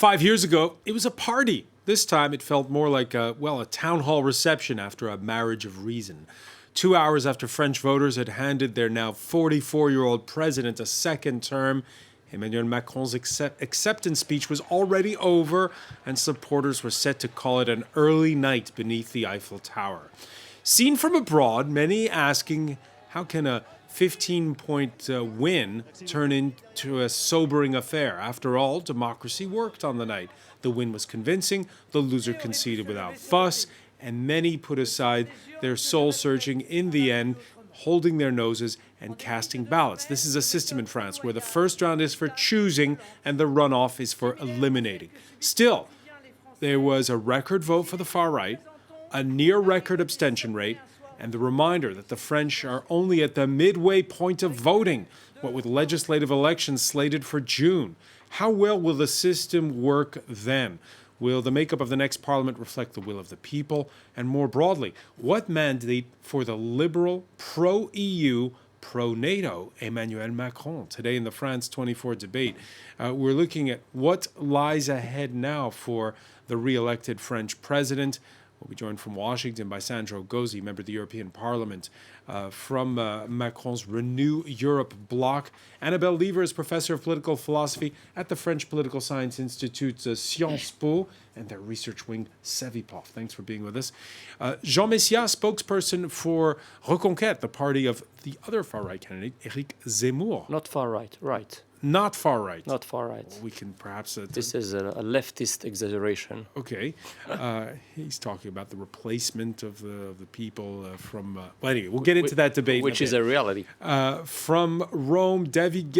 5 years ago, it was a party. This time, it felt more like a town hall reception after a marriage of reason. 2 hours after French voters had handed their now 44-year-old president a second term, Emmanuel Macron's acceptance speech was already over, and supporters were set to call it an early night beneath the Eiffel Tower. Seen from abroad, many asking, how can a 15-point win turn into a sobering affair? After all, democracy worked on the night. The win was convincing, the loser conceded without fuss, and many put aside their soul-searching in the end, holding their noses and casting ballots. This is a system in France where the first round is for choosing and the runoff is for eliminating. Still, there was a record vote for the far right, a near-record abstention rate, and the reminder that the French are only at the midway point of voting, what with legislative elections slated for June. How well will the system work then? Will the makeup of the next parliament reflect the will of the people? And more broadly, what mandate for the liberal, pro-EU, pro-NATO Emmanuel Macron? Today in the France 24 debate, we're looking at what lies ahead now for the re-elected French president. We'll be joined from Washington by Sandro Gozzi, member of the European Parliament, from Macron's Renew Europe bloc. Annabelle Lever is professor of political philosophy at the French Political Science Institute, Sciences Po, and their research wing, Savipov. Thanks for being with us. Jean Messia, spokesperson for Reconquête, the party of the other far-right candidate, Éric Zemmour. Not far right, right. Not far right. Not far right. We can perhaps... This is a leftist exaggeration. Okay. He's talking about the replacement of the people from... well, anyway, we'll get into that debate. Which is a reality. From Rome, David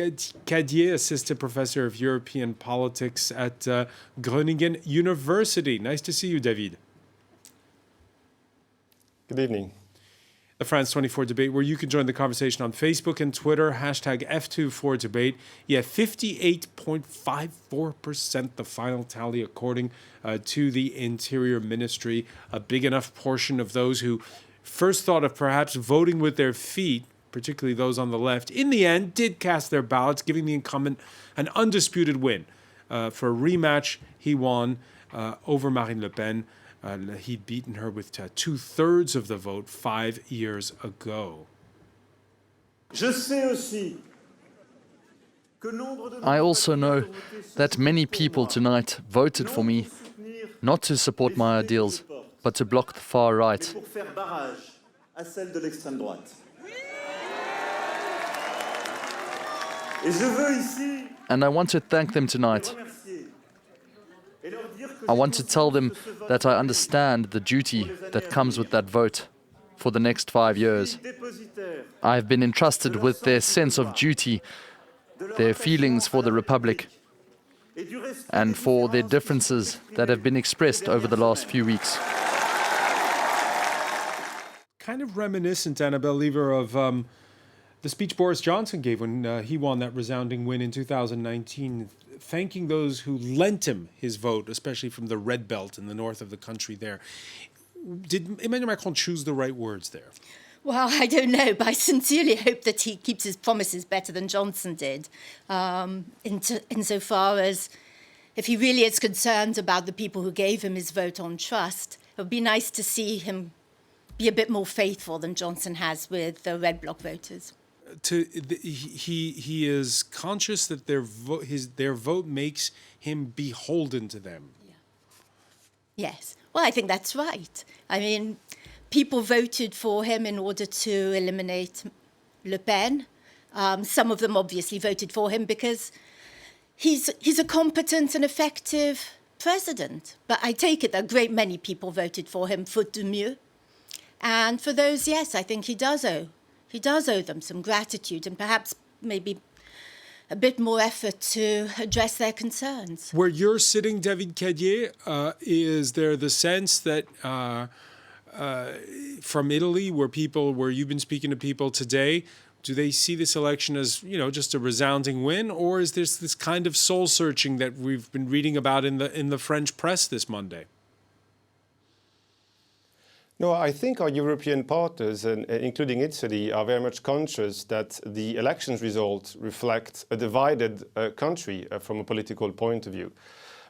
Cadier, assistant professor of European politics at Groningen University. Nice to see you, David. Good evening. The France 24 debate, where you can join the conversation on Facebook and Twitter, hashtag F24debate. Yeah, 58.54%, the final tally according to the Interior Ministry. A big enough portion of those who first thought of perhaps voting with their feet, particularly those on the left, in the end did cast their ballots, giving the incumbent an undisputed win. For a rematch, he won over Marine Le Pen. He'd beaten her with 2/3 of the vote 5 years ago. I also know that many people tonight voted for me not to support my ideals, but to block the far right. And I want to thank them tonight. I want to tell them that I understand the duty that comes with that vote for the next 5 years. I have been entrusted with their sense of duty, their feelings for the Republic, and for their differences that have been expressed over the last few weeks. Kind of reminiscent, Annabelle Lever, of the speech Boris Johnson gave when he won that resounding win in 2019, thanking those who lent him his vote, especially from the Red Belt in the north of the country there. Did Emmanuel Macron choose the right words there? Well, I don't know, but I sincerely hope that he keeps his promises better than Johnson did, insofar as if he really is concerned about the people who gave him his vote on trust, it would be nice to see him be a bit more faithful than Johnson has with the Red Bloc voters. He is conscious that their vote makes him beholden to them. Yeah. Yes. Well, I think that's right. I mean, people voted for him in order to eliminate Le Pen. Some of them obviously voted for him because he's a competent and effective president. But I take it that a great many people voted for him faute de mieux. And for those, yes, I think he does owe them some gratitude and perhaps maybe a bit more effort to address their concerns. Where you're sitting, David Cadier, is there the sense that from Italy, where you've been speaking to people today, do they see this election as, just a resounding win, or is this kind of soul searching that we've been reading about in the French press this Monday? No, I think our European partners, including Italy, are very much conscious that the elections results reflect a divided country from a political point of view.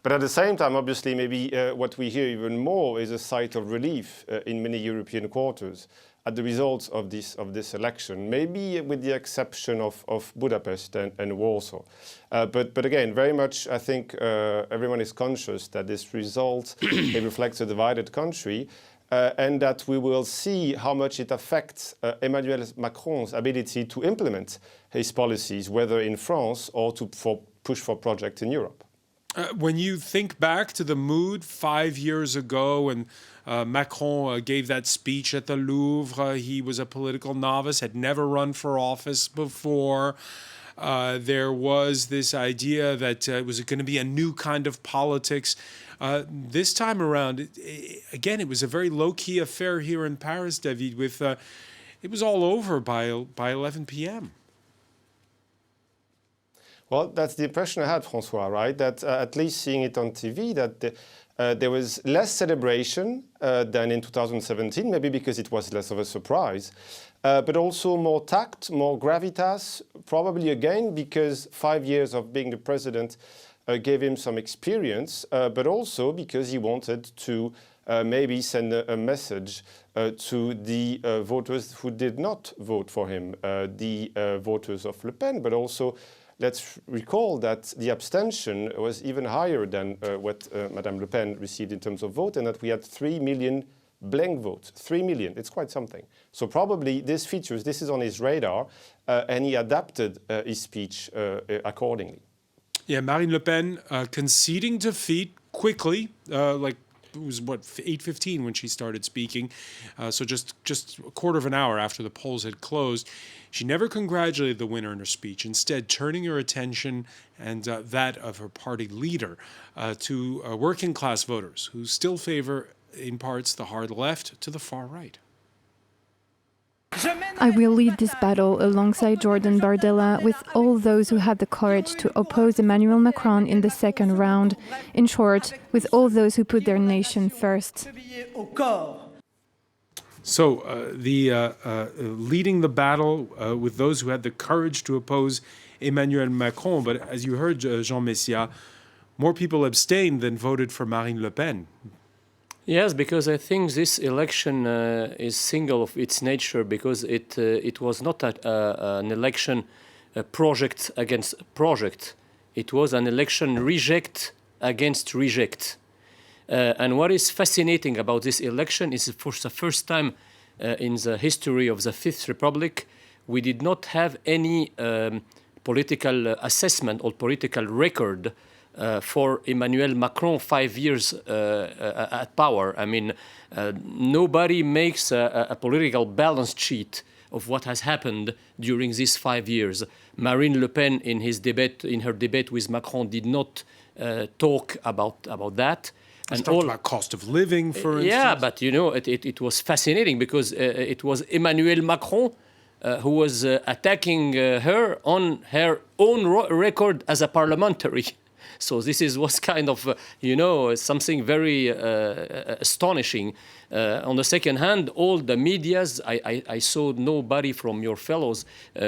But at the same time, obviously, maybe what we hear even more is a sigh of relief in many European quarters at the results of this election, maybe with the exception of Budapest and Warsaw. But again, very much, I think everyone is conscious that this result it reflects a divided country, and that we will see how much it affects Emmanuel Macron's ability to implement his policies, whether in France or to push for projects in Europe. When you think back to the mood 5 years ago when Macron gave that speech at the Louvre, he was a political novice, had never run for office before. There was this idea that it was going to be a new kind of politics. This time around, again, it was a very low-key affair here in Paris, David, with it was all over by 11 p.m. Well, that's the impression I had, François, right? That at least seeing it on TV, that there was less celebration than in 2017, maybe because it was less of a surprise, but also more tact, more gravitas, probably again because 5 years of being the president gave him some experience, but also because he wanted to maybe send a message to the voters who did not vote for him, the voters of Le Pen, but also let's recall that the abstention was even higher than what Madame Le Pen received in terms of vote, and that we had 3 million blank votes. 3 million, it's quite something. So probably this is on his radar, and he adapted his speech accordingly. Yeah, Marine Le Pen conceding defeat quickly, like it was, 8:15 when she started speaking, so just a quarter of an hour after the polls had closed. She never congratulated the winner in her speech, instead turning her attention and that of her party leader to working-class voters who still favor, in parts, the hard left to the far right. I will lead this battle alongside Jordan Bardella with all those who had the courage to oppose Emmanuel Macron in the second round. In short, with all those who put their nation first. So leading the battle with those who had the courage to oppose Emmanuel Macron. But as you heard, Jean Messia, more people abstained than voted for Marine Le Pen. Yes, because I think this election is single of its nature, because it was not an election project against project. It was an election reject against reject. And what is fascinating about this election is for the first time in the history of the Fifth Republic, we did not have any political assessment or political record for Emmanuel Macron 5 years at power. I mean, nobody makes a political balance sheet of what has happened during these 5 years. Marine Le Pen, in her debate with Macron, did not talk about that. And talked about cost of living, for instance. Yeah, but you know, it was fascinating because it was Emmanuel Macron who was attacking her on her own record as a parliamentary. So this was kind of, something very astonishing. On the second hand, all the medias, I saw nobody from your fellows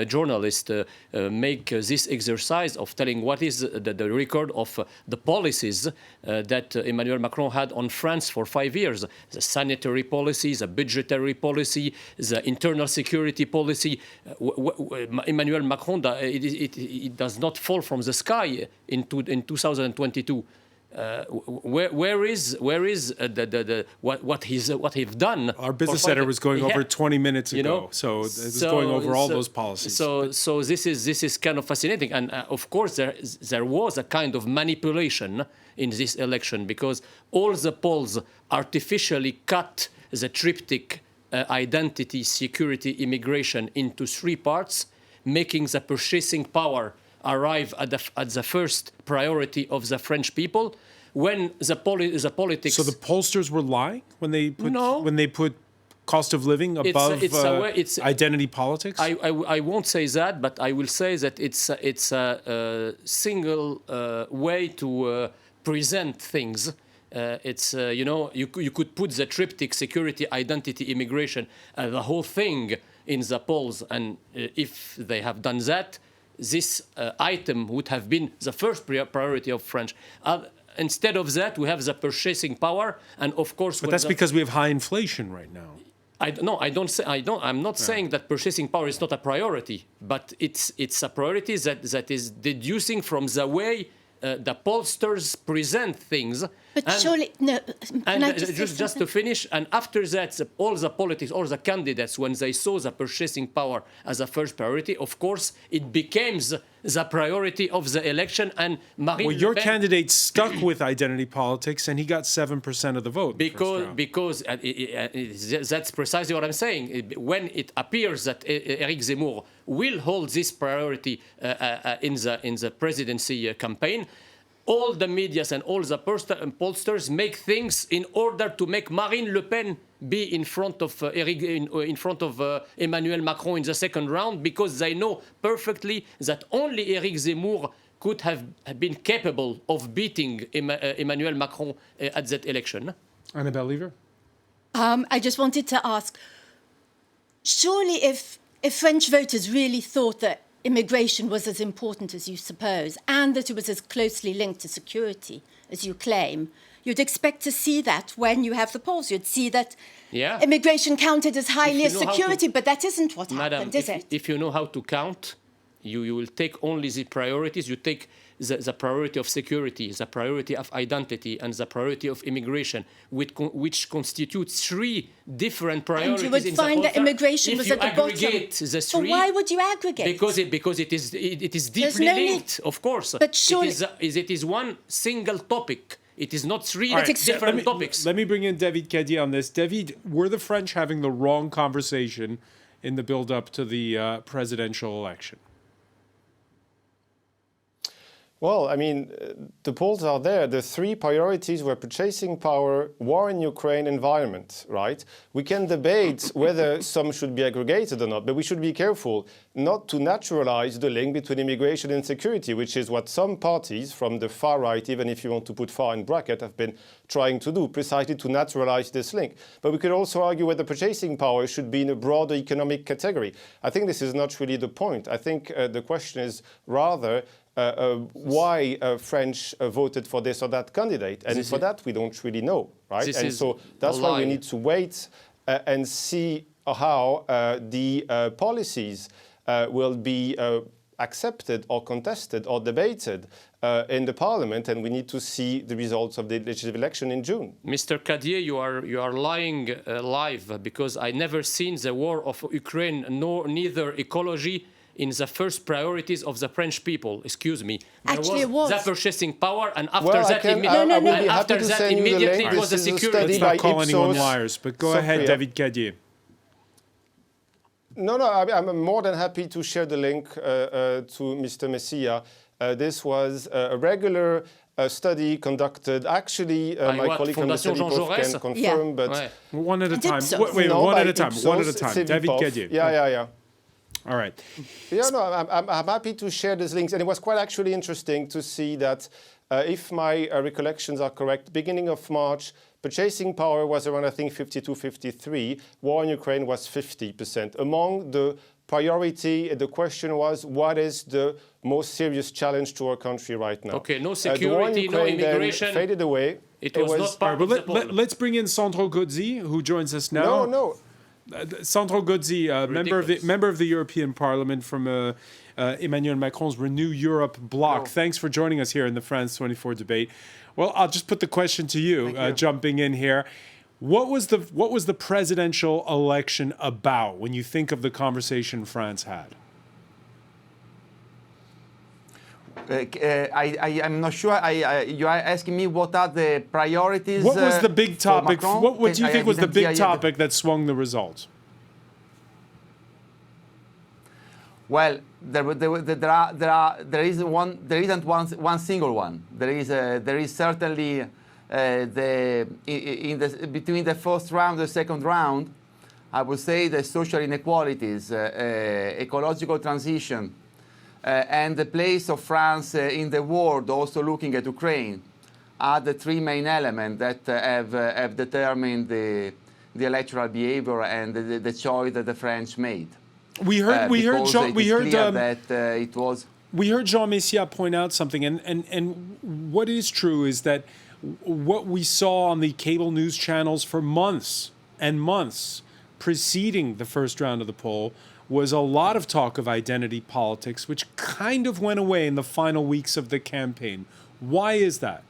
journalists make this exercise of telling what is the record of the policies that Emmanuel Macron had on France for 5 years. The sanitary policy, the budgetary policy, the internal security policy. Emmanuel Macron, it does not fall from the sky in 2022. Where is what he's done? Our business editor was going over 20 minutes ago, so it was going over all those policies. So this is kind of fascinating, and of course there was a kind of manipulation in this election, because all the polls artificially cut the triptych identity, security, immigration into 3 parts, making the purchasing power arrive at the first priority of the French people. When the politics. So the pollsters were lying when they put cost of living above identity politics. I won't say that, but I will say that it's a single way to present things. You could put the triptych security, identity, immigration, the whole thing in the polls, and if they have done that, this item would have been the first priority of French. instead of that, we have the purchasing power, and of course. But that's because we have high inflation right now. I'm not saying that purchasing power is not a priority, but it's a priority that is deducing from the way the pollsters present things. But surely, no. And just to finish, and after that, all the politics, all the candidates, when they saw the purchasing power as a first priority, of course, it became the priority of the election. And Marine Well, Le your Pen, candidate stuck with identity politics, and he got 7% of the vote. because that's precisely what I'm saying. When it appears that Eric Zemmour will hold this priority in the presidency campaign, all the medias and all the pollsters make things in order to make Marine Le Pen be in front of Emmanuel Macron in the second round, because they know perfectly that only Eric Zemmour could have been capable of beating Emmanuel Macron at that election. Annabelle Lever? I just wanted to ask, surely if French voters really thought that immigration was as important as you suppose, and that it was as closely linked to security as you claim, you'd expect to see that when you have the polls. You'd see that immigration counted as highly as security, but that isn't what happened, is it? If you know how to count, you will take only the priorities. You take the priority of security, the priority of identity, and the priority of immigration, which constitutes three different priorities. And you would find that immigration was at the bottom. But why would you aggregate? Because it is deeply linked, of course. But surely it is one single topic. It is not three Right, different topics. Let me bring in David Cadier on this. David, were the French having the wrong conversation in the build-up to the presidential election? Well, I mean, the polls are there. The three priorities were purchasing power, war in Ukraine, environment, right? We can debate whether some should be aggregated or not, but we should be careful not to naturalize the link between immigration and security, which is what some parties from the far right, even if you want to put far in bracket, have been trying to do, precisely to naturalize this link. But we could also argue whether purchasing power should be in a broader economic category. I think this is not really the point. I think the question is rather why French voted for this or that candidate. And for that, we don't really know, right? And so that's why we need to wait and see how the policies will be accepted or contested or debated in the parliament, and we need to see the results of the legislative election in June. Mr. Cadier, you are lying live, because I never seen the war of Ukraine, neither ecology, in the first priorities of the French people. Excuse me. Actually, it was the purchasing power, and after Well, that, immediately it was the security. Let's not call anyone liars, but go ahead, David Cadier. No, I'm more than happy to share the link to Mr. Messia. This was a regular study conducted. Actually, my colleague from the study post can confirm, but one at a time. Ipsos. Wait, No, one by at a time. Ipsos, One at a time. David Cadier. Yeah. All right. Yeah, no, I'm happy to share these links. And it was quite actually interesting to see that, if my recollections are correct, beginning of March, purchasing power was around, I think, 52, 53. War in Ukraine was 50%. Among the priority, the question was, what is the most serious challenge to our country right now? Okay, no security, no immigration. Faded away. It was not part of the problem. Let's bring in Sandro Gozzi, who joins us now. No. Sandro Gozzi, member of the European Parliament from Emmanuel Macron's Renew Europe bloc. Thanks for joining us here in the France 24 debate. Well, I'll just put the question to you, jumping in here. What was the presidential election about when you think of the conversation France had? I'm not sure. You are asking me what are the priorities. What was the big topic? What do you think was the big topic that swung the results? Well, there isn't one single one. There is certainly between the first round and the second round, I would say the social inequalities, ecological transition. And the place of France in the world, also looking at Ukraine, are the three main elements that have determined the electoral behavior and the choice that the French made. We heard that it was We heard Jean Messia point out something, and what is true is that what we saw on the cable news channels for months and months preceding the first round of the poll was a lot of talk of identity politics, which kind of went away in the final weeks of the campaign. Why is that?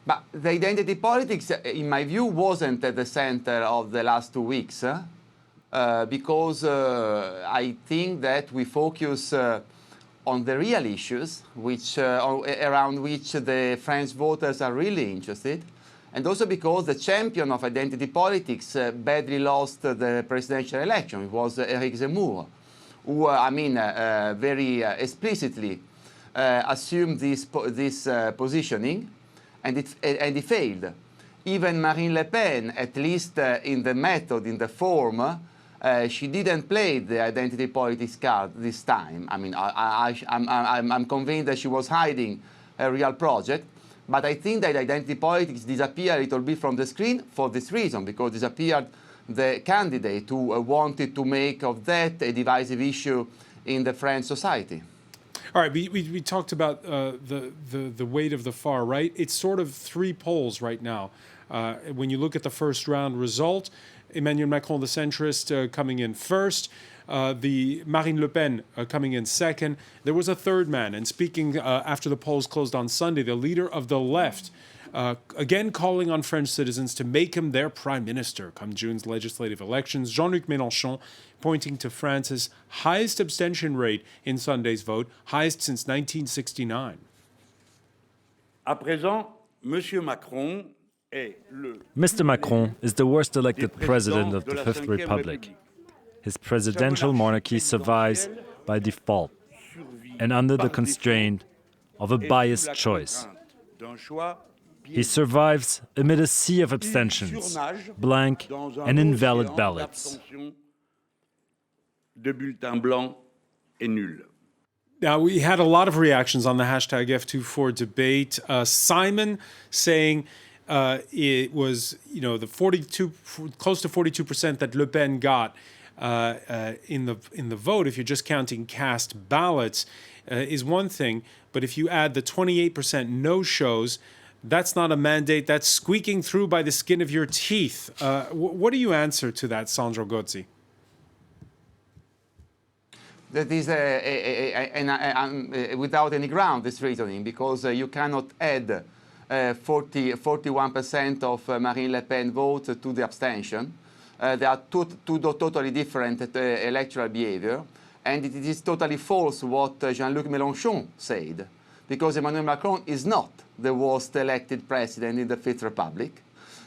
But the identity politics, in my view, wasn't at the center of the last 2 weeks, because I think that we focus on the real issues around which the French voters are really interested, and also because the champion of identity politics badly lost the presidential election. It was Éric Zemmour, who, very explicitly assumed this positioning, and he failed. Even Marine Le Pen, at least in the method, in the form, she didn't play the identity politics card this time. I mean, I'm convinced that she was hiding a real project, but I think that identity politics disappeared a little bit from the screen for this reason, because disappeared the candidate who wanted to make of that a divisive issue in the French society. All right, we talked about the weight of the far right. It's sort of three polls right now. When you look at the first round result, Emmanuel Macron, the centrist, coming in first. The Marine Le Pen coming in second. There was a third man, and speaking after the polls closed on Sunday, the leader of the left, again calling on French citizens to make him their prime minister come June's legislative elections. Jean-Luc Mélenchon pointing to France's highest abstention rate in Sunday's vote, highest since 1969. À présent, Monsieur Macron Mr. Macron is the worst elected president of the Fifth Republic. His presidential monarchy survives by default and under the constraint of a biased choice. He survives amid a sea of abstentions, blank and invalid ballots. Now, we had a lot of reactions on the hashtag F24 debate. Simon saying it was, the 42, close to 42% that Le Pen got in the vote, if you're just counting cast ballots, is one thing. But if you add the 28% no-shows, that's not a mandate. That's squeaking through by the skin of your teeth. What do you answer to that, Sandro Gozzi? That is without any ground, this reasoning, because you cannot add 41% of Marine Le Pen votes to the abstention. They are two totally different electoral behavior, and it is totally false what Jean-Luc Mélenchon said, because Emmanuel Macron is not the worst elected president in the Fifth Republic.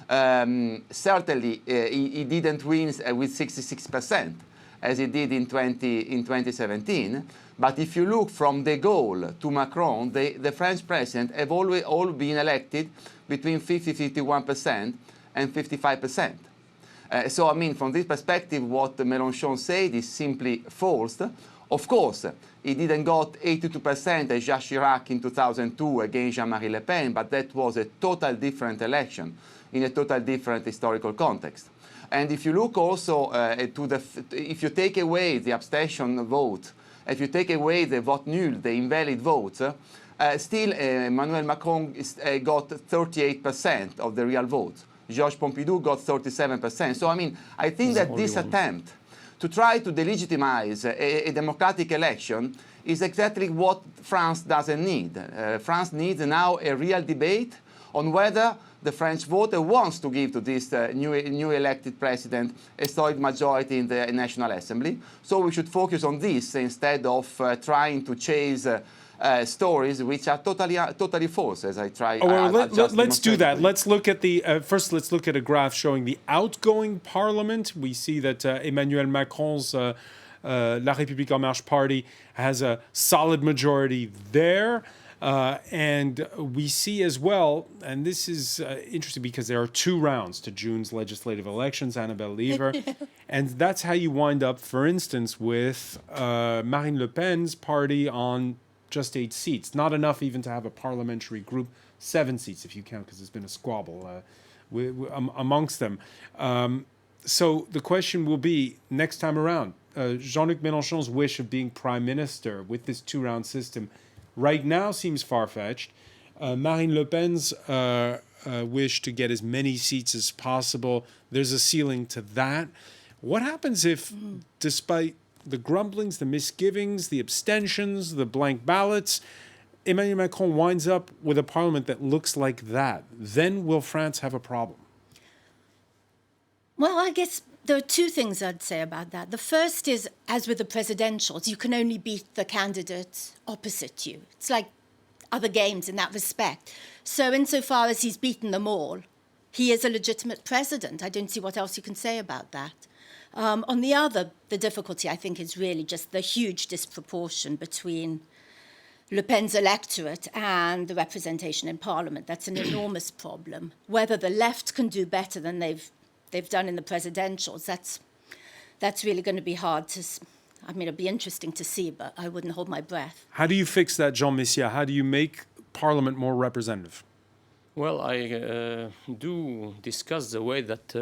Certainly, he didn't win with 66%, as he did in 2017. But if you look from de Gaulle to Macron, the French president have always all been elected between 51% and 55%. So, I mean, from this perspective, what Mélenchon said is simply false. Of course, he didn't got 82% as Jacques Chirac in 2002 against Jean-Marie Le Pen, but that was a total different election in a total different historical context. And if you look also if you take away the abstention vote, if you take away the vote nul, the invalid votes, still Emmanuel Macron got 38% of the real votes. Georges Pompidou got 37%. So, I mean, I think that this attempt to try to delegitimize a democratic election is exactly what France doesn't need. France needs now a real debate on whether the French voter wants to give to this new elected president a solid majority in the National Assembly. So we should focus on this instead of trying to chase stories which are totally false, as I try. Let's do that. Let's look at the first. Let's look at a graph showing the outgoing parliament. We see that Emmanuel Macron's La République En Marche party has a solid majority there. And we see as well, and this is interesting because there are two rounds to June's legislative elections, Annabelle Lever, and that's how you wind up, for instance, with Marine Le Pen's party on just 8 seats. Not enough even to have a parliamentary group, 7 seats if you count, because there's been a squabble amongst them. So the question will be, next time around, Jean-Luc Mélenchon's wish of being prime minister with this two-round system right now seems far-fetched. Marine Le Pen's wish to get as many seats as possible, there's a ceiling to that. What happens if, despite the grumblings, the misgivings, the abstentions, the blank ballots, Emmanuel Macron winds up with a parliament that looks like that? Then will France have a problem? Well, I guess there are two things I'd say about that. The first is, as with the presidentials, you can only beat the candidates opposite you. It's like other games in that respect. So insofar as he's beaten them all, he is a legitimate president. I don't see what else you can say about that. On the other, the difficulty, I think, is really just the huge disproportion between Le Pen's electorate and the representation in Parliament. That's an enormous problem. Whether the left can do better than they've done in the presidentials, that's really going to be hard to. I mean, it'll be interesting to see, but I wouldn't hold my breath. How do you fix that, Jean Messia? How do you make Parliament more representative? Well, I do discuss the way that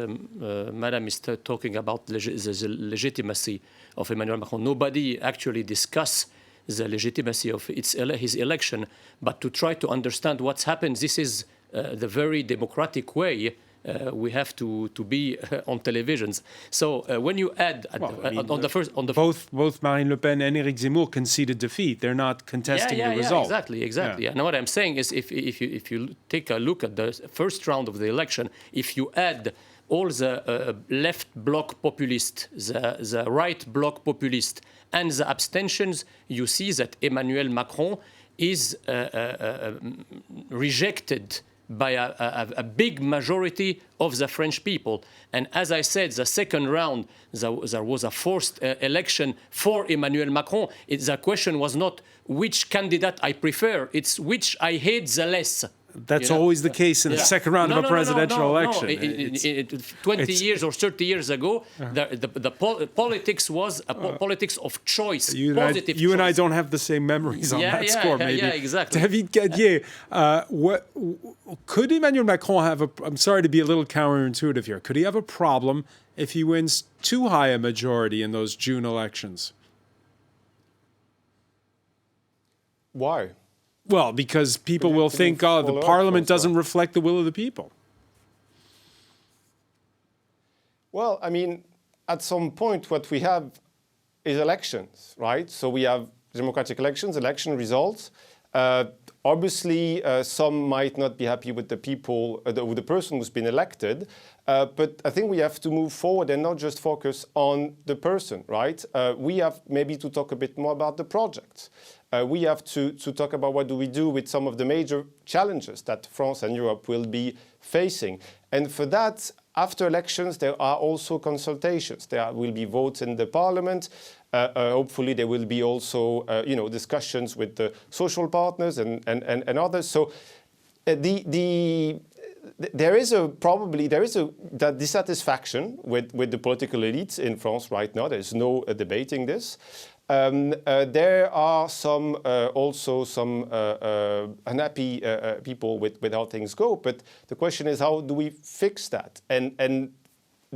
Madame is talking about the legitimacy of Emmanuel Macron. Nobody actually discuss the legitimacy of his election, but to try to understand what's happened, this is the very democratic way we have to be on televisions. So when you add both Marine Le Pen and Éric Zemmour conceded defeat. They're not contesting the result. Exactly. Yeah. And what I'm saying is, if you take a look at the first round of the election, if you add all the left bloc populist, the right bloc populist, and the abstentions, you see that Emmanuel Macron is rejected by a big majority of the French people. And as I said, the second round, there was a forced election for Emmanuel Macron. The question was not which candidate I prefer, it's which I hate the less. That's always the case in the second round of a presidential election. 20 years or 30 years ago, the politics was a politics of choice, positive choice. You and I don't have the same memories on that score, maybe. Yeah, exactly. David Gadier, could Emmanuel Macron have I'm sorry to be a little counterintuitive here, could he have a problem if he wins too high a majority in those June elections? Why? Well, because people will think, the parliament doesn't reflect the will of the people. Well, I mean, at some point, what we have is elections, right? So we have democratic elections, election results. Obviously, some might not be happy with the people, with the person who's been elected. But I think we have to move forward and not just focus on the person, right? We have maybe to talk a bit more about the project. We have to talk about what do we do with some of the major challenges that France and Europe will be facing. And for that, after elections, there are also consultations. There will be votes in the parliament. Hopefully, there will be also discussions with the social partners and others. So there is that dissatisfaction with the political elites in France right now. There's no debating this. There are also some unhappy people with how things go. But the question is, how do we fix that? And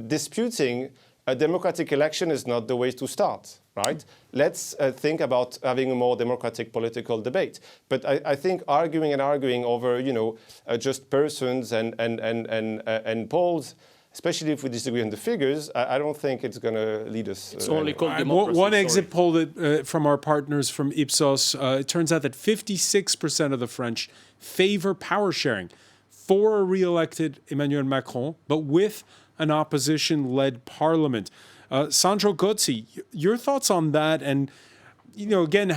disputing a democratic election is not the way to start, right? Let's think about having a more democratic political debate. But I think arguing over, just persons and polls, especially if we disagree on the figures, I don't think it's going to lead us. It's only called democracy. One exit poll that, from our partners from Ipsos, it turns out that 56% of the French favor power sharing for a re-elected Emmanuel Macron, but with an opposition-led parliament. Sandro Gozzi, your thoughts on that, and again,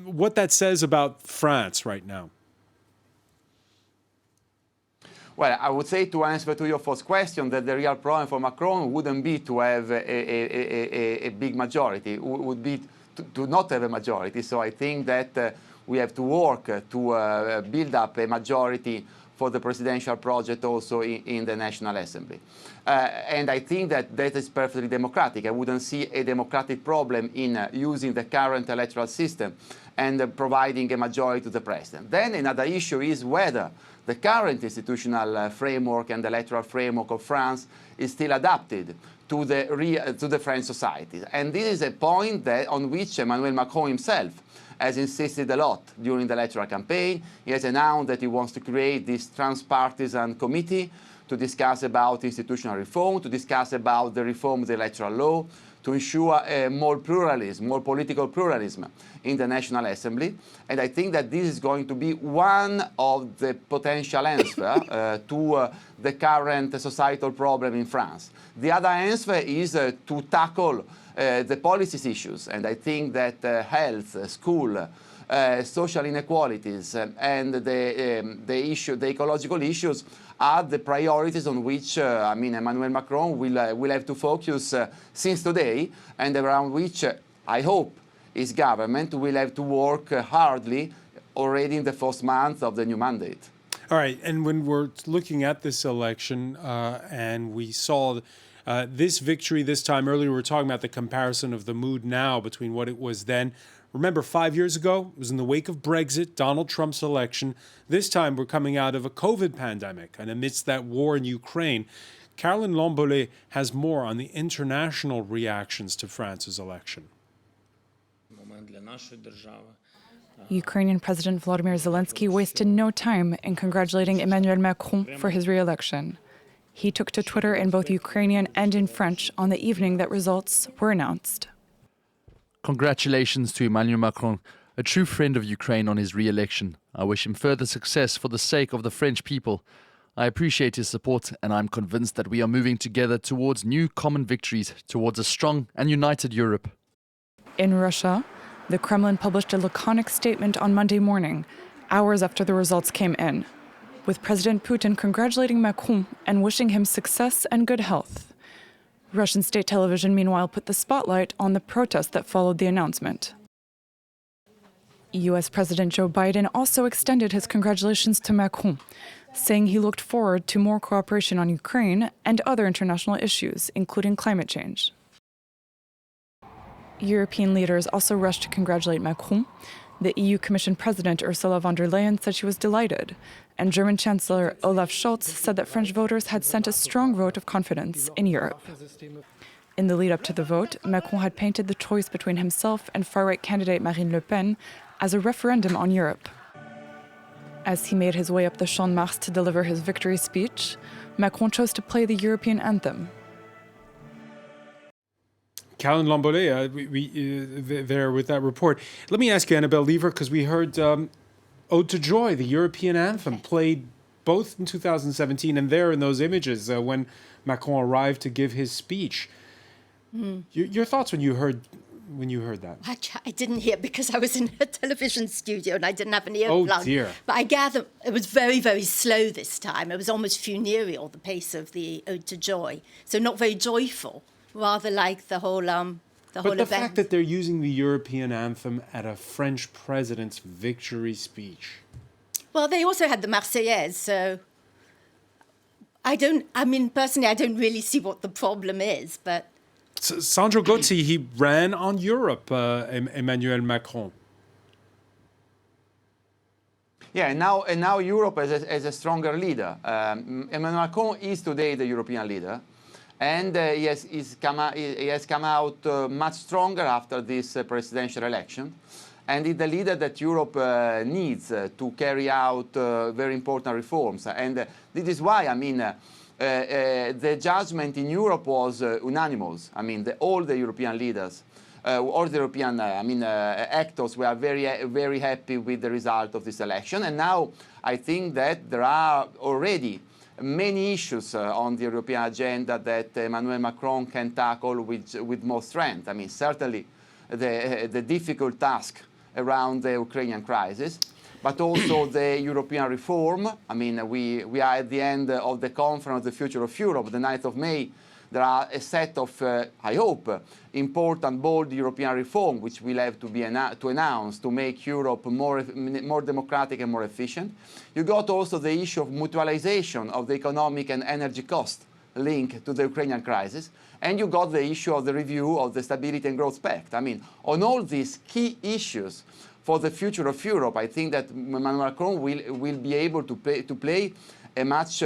what that says about France right now? Well, I would say, to answer to your first question, that the real problem for Macron wouldn't be to have a big majority. It would be to not have a majority. So I think that we have to work to build up a majority for the presidential project also in the National Assembly. And I think that that is perfectly democratic. I wouldn't see a democratic problem in using the current electoral system and providing a majority to the president. Then another issue is whether the current institutional framework and the electoral framework of France is still adapted to the French society. And this is a point that, on which Emmanuel Macron himself has insisted a lot during the electoral campaign. He has announced that he wants to create this transpartisan committee to discuss about institutional reform, to discuss about the reform of the electoral law, to ensure more pluralism, more political pluralism in the National Assembly. And I think that this is going to be one of the potential answers to the current societal problem in France. The other answer is to tackle the policies issues. And I think that health, school, social inequalities and the ecological issues are the priorities on which Emmanuel Macron will have to focus since today, and around which I hope his government will have to work hardly already in the first month of the new mandate. All right, and when we're looking at this election and we saw this victory this time, earlier we were talking about the comparison of the mood now between what it was then. Remember, 5 years ago, it was in the wake of Brexit, Donald Trump's election. This time, we're coming out of a COVID pandemic, and amidst that war in Ukraine, Caroline Lambolet has more on the international reactions to France's election. Ukrainian President Volodymyr Zelensky wasted no time in congratulating Emmanuel Macron for his re-election. He took to Twitter in both Ukrainian and in French on the evening that results were announced. Congratulations to Emmanuel Macron, a true friend of Ukraine, on his re-election. I wish him further success for the sake of the French people. I appreciate his support, and I'm convinced that we are moving together towards new common victories, towards a strong and united Europe. In Russia, the Kremlin published a laconic statement on Monday morning, hours after the results came in, with President Putin congratulating Macron and wishing him success and good health. Russian state television, meanwhile, put the spotlight on the protest that followed the announcement. U.S. President Joe Biden also extended his congratulations to Macron, saying he looked forward to more cooperation on Ukraine and other international issues, including climate change. European leaders also rushed to congratulate Macron. The EU Commission President Ursula von der Leyen said she was delighted, and German Chancellor Olaf Scholz said that French voters had sent a strong vote of confidence in Europe. In the lead-up to the vote, Macron had painted the choice between himself and far-right candidate Marine Le Pen as a referendum on Europe. As he made his way up the Champ de Mars to deliver his victory speech, Macron chose to play the European anthem. Caroline Lambolet, there with that report. Let me ask you, Annabelle Lever, because we heard Ode to Joy, the European anthem, played both in 2017 and there in those images when Macron arrived to give his speech. Your thoughts when you heard that? I didn't hear because I was in a television studio and I didn't have an earplug. Oh dear! But I gather it was very, very slow this time. It was almost funereal, the pace of the Ode to Joy. So not very joyful, rather like the whole event. But the fact that they're using the European anthem at a French president's victory speech. Well, they also had the Marseillaise, so personally, I don't really see what the problem is, but... Sandro Gozzi, he ran on Europe, Emmanuel Macron. Yeah, and now Europe as a stronger leader. Emmanuel Macron is today the European leader, and he has come out much stronger after this presidential election, and is the leader that Europe needs to carry out very important reforms. And this is why, the judgment in Europe was unanimous. All the European leaders, all the European actors were very happy with the result of this election. And now I think that there are already many issues on the European agenda that Emmanuel Macron can tackle with more strength. Certainly the difficult task around the Ukrainian crisis, but also the European reform. We are at the end of the conference of the future of Europe, the 9th of May. There are a set of, I hope, important, bold European reform which will have to be announced to make Europe more democratic and more efficient. You got also the issue of mutualization of the economic and energy cost link to the Ukrainian crisis. And you got the issue of the review of the Stability and Growth Pact. I mean, on all these key issues for the future of Europe, I think that Emmanuel Macron will be able to play a much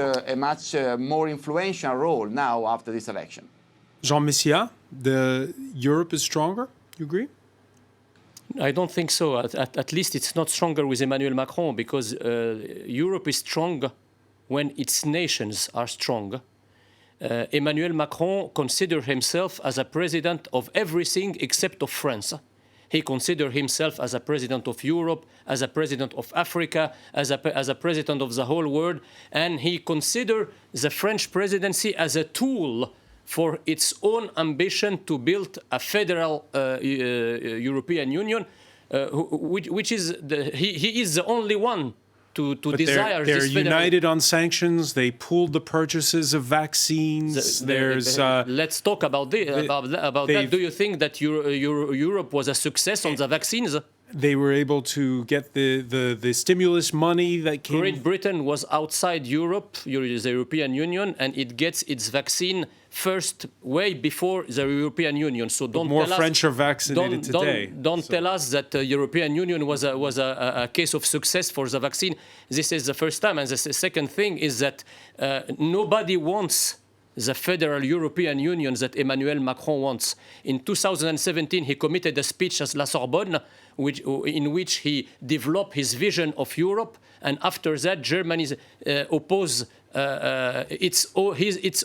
more influential role now after this election. Jean Messia, Europe is stronger, you agree? I don't think so. At least it's not stronger with Emmanuel Macron, because Europe is strong when its nations are strong. Emmanuel Macron considers himself as a president of everything except of France. He considers himself as a president of Europe, as a president of Africa, as a president of the whole world, and he considers the French presidency as a tool for its own ambition to build a federal European Union, which is he is the only one to desire they're this united on sanctions. They pooled the purchases of vaccines. Let's talk about that. Do you think that Europe was a success on the vaccines? They were able to get the stimulus money that came. Great Britain was outside Europe, the European Union, and it gets its vaccine first, way before the European Union. So more French are vaccinated today. Don't tell us that the European Union was a case of success for the vaccine. This is the first time. And the second thing is that nobody wants the federal European Union that Emmanuel Macron wants. In 2017, he committed a speech at La Sorbonne, in which he developed his vision of Europe, and after that, Germany opposed its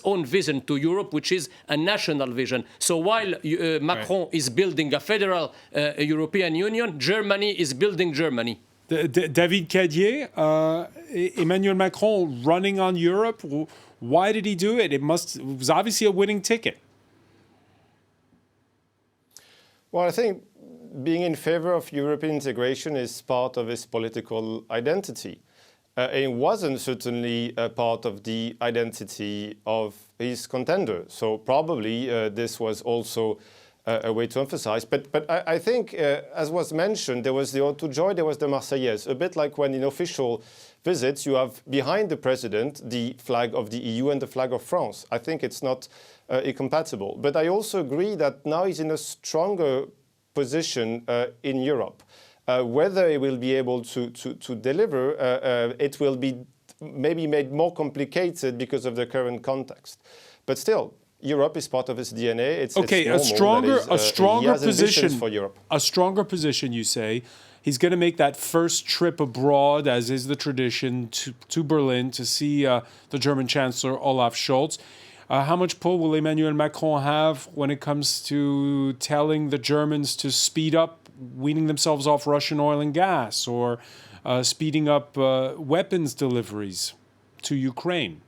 own vision to Europe, which is a national vision. So while Macron is building a federal European Union, Germany is building Germany. David Cadier, Emmanuel Macron running on Europe. Why did he do it? It was obviously a winning ticket. Well, I think being in favor of European integration is part of his political identity. It wasn't certainly a part of the identity of his contender. So probably this was also a way to emphasize. But I think, as was mentioned, there was the Ode to Joy, there was the Marseillaise. A bit like when in official visits you have behind the president the flag of the EU and the flag of France. I think it's not incompatible. But I also agree that now he's in a stronger position in Europe. Whether he will be able to deliver, it will be maybe made more complicated because of the current context. But still, Europe is part of his DNA. It's normal. A stronger position for Europe. A stronger position, you say. He's going to make that first trip abroad, as is the tradition, to Berlin to see the German Chancellor Olaf Scholz. How much pull will Emmanuel Macron have when it comes to telling the Germans to speed up weaning themselves off Russian oil and gas, or speeding up weapons deliveries to Ukraine?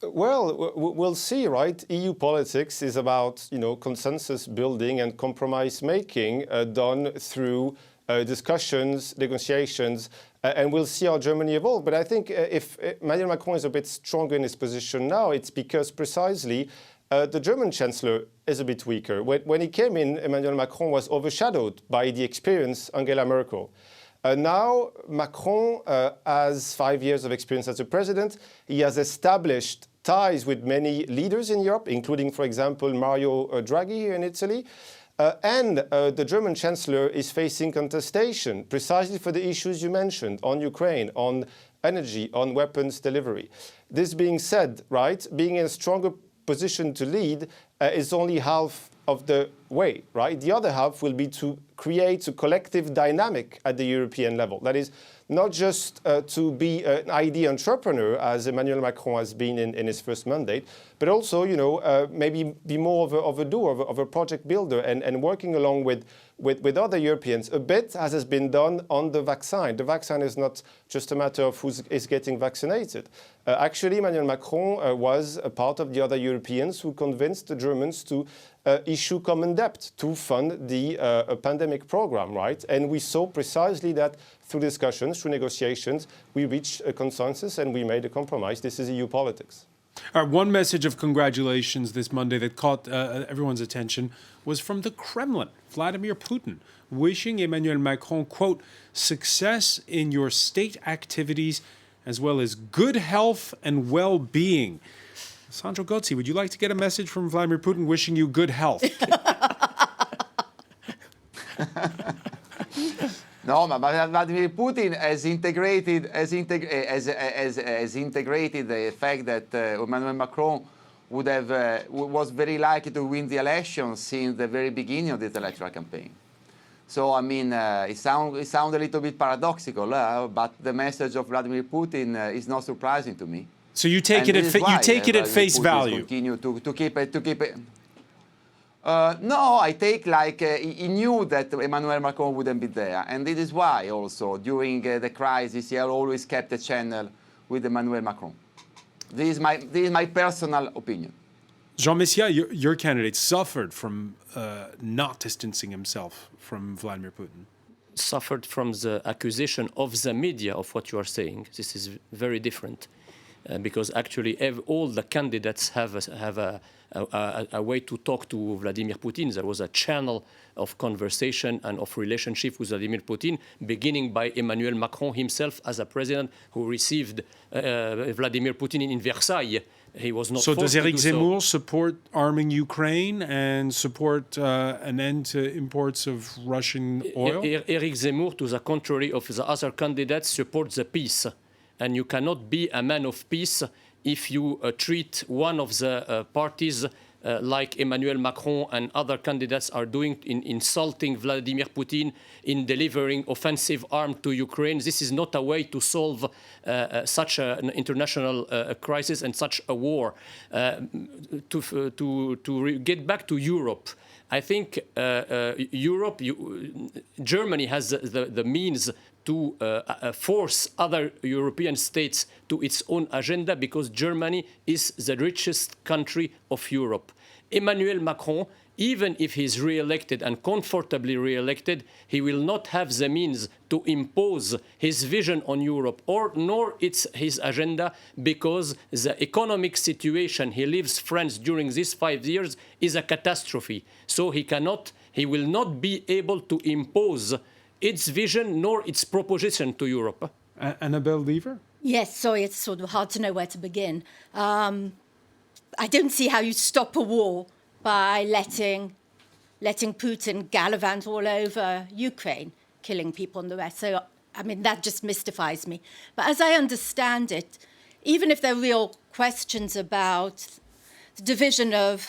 Well, we'll see, right? EU politics is about, consensus building and compromise making done through discussions, negotiations, and we'll see how Germany evolves. But I think if Emmanuel Macron is a bit stronger in his position now, it's because precisely the German Chancellor is a bit weaker. When he came in, Emmanuel Macron was overshadowed by the experienced Angela Merkel. Now, Macron has 5 years of experience as a president. He has established ties with many leaders in Europe, including, for example, Mario Draghi here in Italy. And the German Chancellor is facing contestation precisely for the issues you mentioned on Ukraine, on energy, on weapons delivery. This being said, right, being in a stronger position to lead is only half of the way, right? The other half will be to create a collective dynamic at the European level. That is not just to be an idea entrepreneur, as Emmanuel Macron has been in his first mandate, but also, maybe be more of a doer, of a project builder, and working along with other Europeans, a bit as has been done on the vaccine. The vaccine is not just a matter of who is getting vaccinated. Actually, Emmanuel Macron was a part of the other Europeans who convinced the Germans to issue common debt to fund the pandemic program, right? And we saw precisely that through discussions, through negotiations, we reached a consensus and we made a compromise. This is EU politics. One message of congratulations this Monday that caught everyone's attention was from the Kremlin. Vladimir Putin wishing Emmanuel Macron, quote, success in your state activities as well as good health and well-being. Sandro Gozzi, would you like to get a message from Vladimir Putin wishing you good health? No, but Vladimir Putin has integrated the fact that Emmanuel Macron was very likely to win the election since the very beginning of this electoral campaign. So I mean, it sounds a little bit paradoxical, but the message of Vladimir Putin is not surprising to me. So you take it at face value. Continue to keep it. No, I take like he knew that Emmanuel Macron wouldn't be there, and this is why also during the crisis he had always kept a channel with Emmanuel Macron. This is my personal opinion. Jean Messia, your candidate suffered from not distancing himself from Vladimir Putin. Suffered from the accusation of the media of what you are saying. This is very different. Because actually all the candidates have a way to talk to Vladimir Putin. There was a channel of conversation and of relationship with Vladimir Putin, beginning by Emmanuel Macron himself as a president who received Vladimir Putin in Versailles. He was not so does Eric Zemmour so. support arming Ukraine and support an end to imports of Russian oil? Eric Zemmour, to the contrary of the other candidates, supports the peace. And you cannot be a man of peace if you treat one of the parties like Emmanuel Macron and other candidates are doing in insulting Vladimir Putin, in delivering offensive arms to Ukraine. This is not a way to solve such an international crisis and such a war. To get back to Europe, I think Germany has the means to force other European states to its own agenda because Germany is the richest country of Europe. Emmanuel Macron, even if he's re-elected and comfortably re-elected, he will not have the means to impose his vision on Europe nor his agenda because the economic situation he leaves France during these 5 years is a catastrophe. So he will not be able to impose its vision nor its proposition to Europe. Annabelle Lever? Yes, sorry, it's sort of hard to know where to begin. I don't see how you stop a war by letting Putin gallivant all over Ukraine, killing people and the rest. So, I mean, that just mystifies me. But as I understand it, even if there are real questions about the division of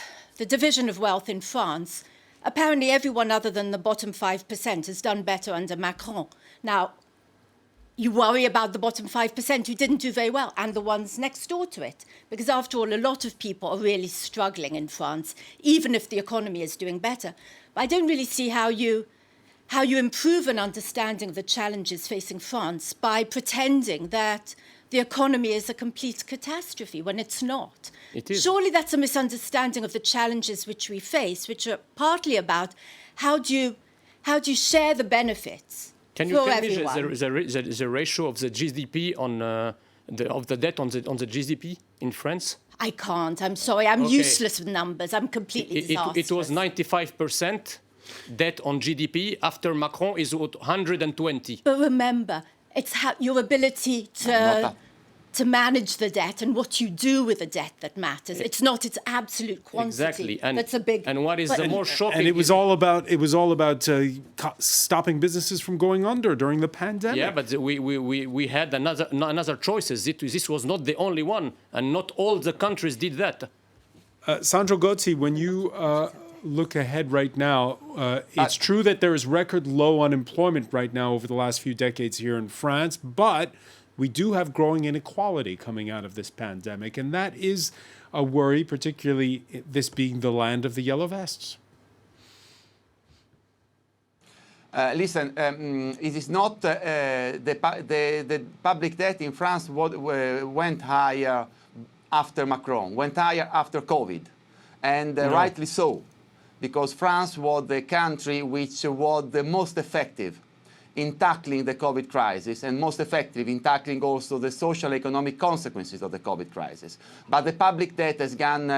wealth in France, apparently everyone other than the bottom 5% has done better under Macron. Now, you worry about the bottom 5% who didn't do very well and the ones next door to it. Because after all, a lot of people are really struggling in France, even if the economy is doing better. But I don't really see how you improve an understanding of the challenges facing France by pretending that the economy is a complete catastrophe when it's not. It is. Surely that's a misunderstanding of the challenges which we face, which are partly about how do you share the benefits. Can you tell me the ratio of the GDP of the debt on the GDP in France? I can't. I'm sorry. I'm useless with numbers. I'm completely disastrous. It was 95% debt on GDP. After Macron is 120. But remember, it's your ability to manage the debt and what you do with the debt that matters. It's not its absolute quantity. Exactly. And that's a big. And what is the more shocking? And it was all about stopping businesses from going under during the pandemic. Yeah, but we had another choices. This was not the only one, and not all the countries did that. Sandro Gozzi, when you look ahead right now, it's true that there is record low unemployment right now over the last few decades here in France, but we do have growing inequality coming out of this pandemic, and that is a worry, particularly this being the land of the yellow vests. Listen, it is not the public debt in France went higher after Macron, went higher after COVID, and rightly so, because France was the country which was the most effective in tackling the COVID crisis and most effective in tackling also the social economic consequences of the COVID crisis. But the public debt has gone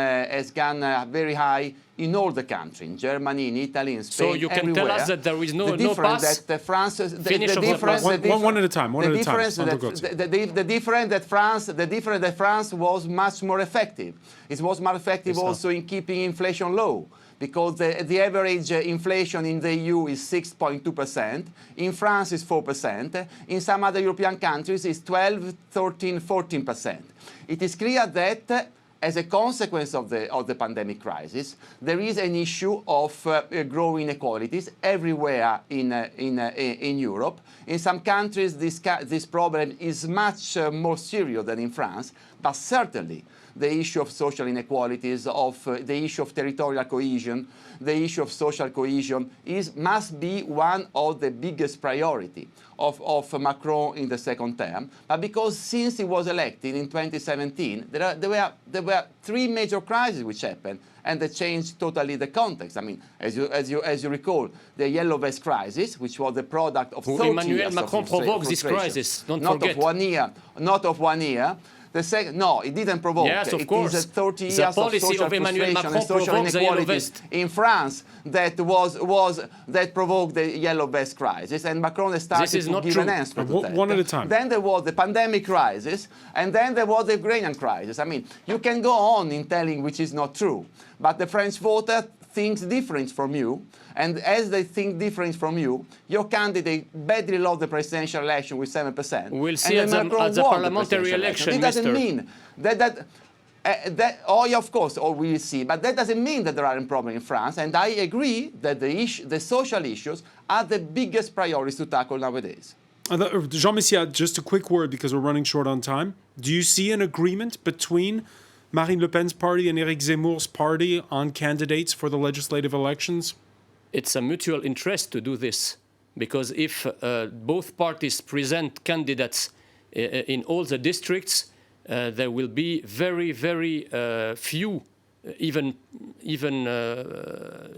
very high in all the countries, in Germany, in Italy, in Spain, So you can everywhere. tell us that there is no difference pass? that France, Finish of the pass. One at a time. the difference that France was much more effective. It was more effective also in keeping inflation low, because the average inflation in the EU is 6.2%. In France is 4%. In some other European countries it's 12, 13, 14%. It is clear that as a consequence of the pandemic crisis, there is an issue of growing inequalities everywhere in Europe. In some countries, this problem is much more serious than in France, but certainly the issue of social inequalities, the issue of territorial cohesion, the issue of social cohesion must be one of the biggest priority of Macron in the second term. But because since he was elected in 2017, there were three major crises which happened, and they changed totally the context. I mean, as you recall, the yellow vest crisis, which was the product of 30 Emmanuel years Macron of provoked this frustration. crisis. Don't not forget. Not of 1 year. No, it didn't provoke. Yes, of course. It is 30 years The of policy social of Emmanuel frustration Macron and social provokes the yellow inequalities vest. in France that provoked the yellow vest crisis, and Macron started to give an answer to that. One at a time. Then there was the pandemic crisis, and then there was the Ukrainian crisis. I mean, you can go on in telling which is not true, but the French voter thinks different from you, and as they think different from you, your candidate badly lost the presidential election with 7%. We'll see and at the parliamentary election, It doesn't mean of course, we will see. But that doesn't mean that there aren't problems in France. And I agree that the social issues are the biggest priorities to tackle nowadays. Jean Messia, just a quick word because we're running short on time. Do you see an agreement between Marine Le Pen's party and Éric Zemmour's party on candidates for the legislative elections? It's a mutual interest to do this, because if both parties present candidates in all the districts, there will be very, very few, even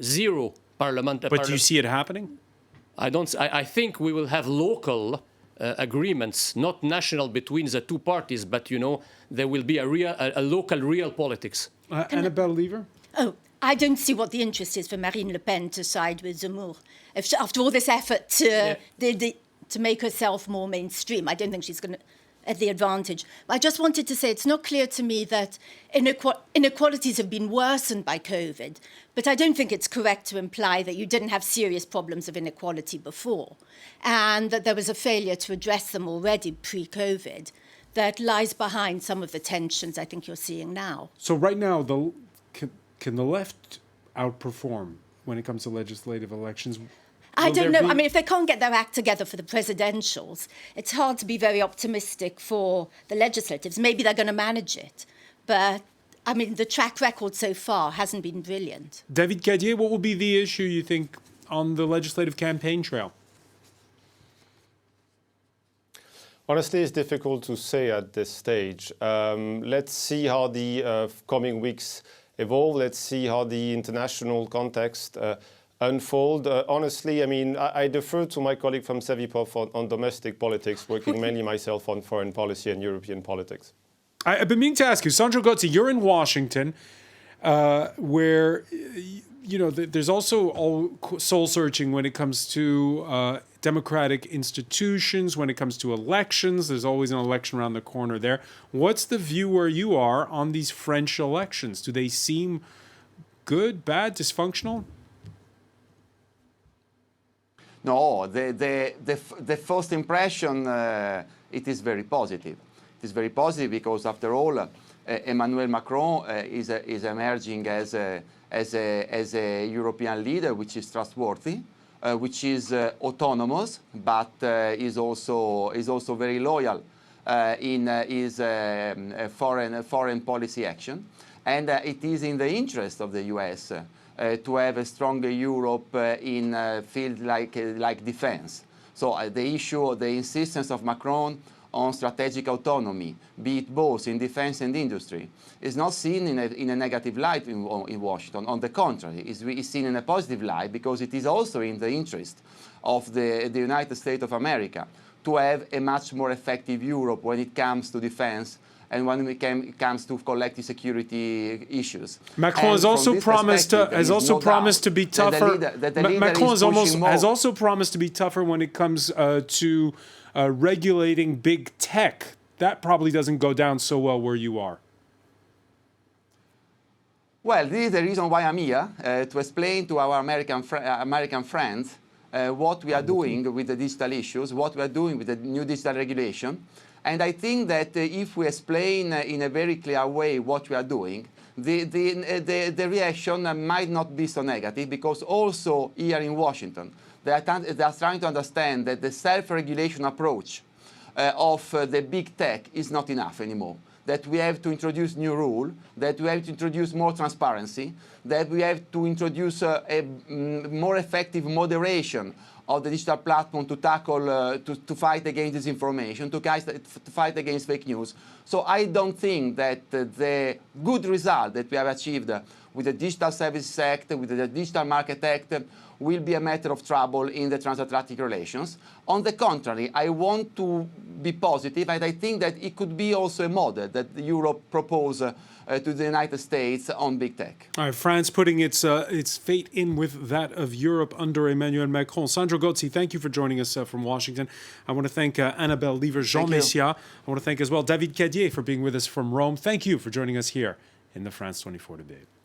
zero parliament. But do you see it happening? I think we will have local agreements, not national between the two parties, but there will be a local real politics. Annabelle Lever? Oh, I don't see what the interest is for Marine Le Pen to side with Zemmour. After all this effort to make herself more mainstream, I don't think she's going to at the advantage. I just wanted to say it's not clear to me that inequalities have been worsened by COVID, but I don't think it's correct to imply that you didn't have serious problems of inequality before, and that there was a failure to address them already pre-COVID that lies behind some of the tensions I think you're seeing now. So right now, can the left outperform when it comes to legislative elections? I don't know. I mean, if they can't get their act together for the presidentials, it's hard to be very optimistic for the legislatives. Maybe they're going to manage it. But, I mean, the track record so far hasn't been brilliant. David Cadier, what will be the issue, you think, on the legislative campaign trail? Honestly, it's difficult to say at this stage. Let's see how the coming weeks evolve. Let's see how the international context unfold. Honestly, I mean, I defer to my colleague from Sevipov on domestic politics, working mainly myself on foreign policy and European politics. I've been meaning to ask you, Sandro Gozzi, you're in Washington, where there's also all soul searching when it comes to democratic institutions, when it comes to elections. There's always an election around the corner there. What's the view where you are on these French elections? Do they seem good, bad, dysfunctional? No, the first impression, it is very positive. It is very positive because, after all, Emmanuel Macron is emerging as a European leader which is trustworthy, which is autonomous, but is also very loyal in his foreign policy action, and it is in the interest of the US to have a stronger Europe in fields like defense. So the insistence of Macron on strategic autonomy, be it both in defense and industry, is not seen in a negative light in Washington. On the contrary, it's seen in a positive light because it is also in the interest of the United States of America to have a much more effective Europe when it comes to defense and when it comes to collective security issues. Macron has also promised to be tougher. Macron has also promised to be tougher when it comes to regulating big tech. That probably doesn't go down so well where you are. Well, this is the reason why I'm here, to explain to our American friends what we are doing with the digital issues, what we are doing with the new digital regulation. And I think that if we explain in a very clear way what we are doing, the reaction might not be so negative, because also here in Washington, they are trying to understand that the self-regulation approach of the big tech is not enough anymore. That we have to introduce new rules, that we have to introduce more transparency, that we have to introduce a more effective moderation of the digital platform to tackle, to fight against disinformation, to fight against fake news. So I don't think that the good result that we have achieved with the Digital Services Act, with the Digital Market Act, will be a matter of trouble in the transatlantic relations. On the contrary, I want to be positive, and I think that it could be also a model that Europe propose to the United States on big tech. All right, France putting its fate in with that of Europe under Emmanuel Macron. Sandro Gozzi, thank you for joining us from Washington. I want to thank Annabelle Lever, Jean Messia. I want to thank as well David Cadier for being with us from Rome. Thank you for joining us here in the France 24 debate.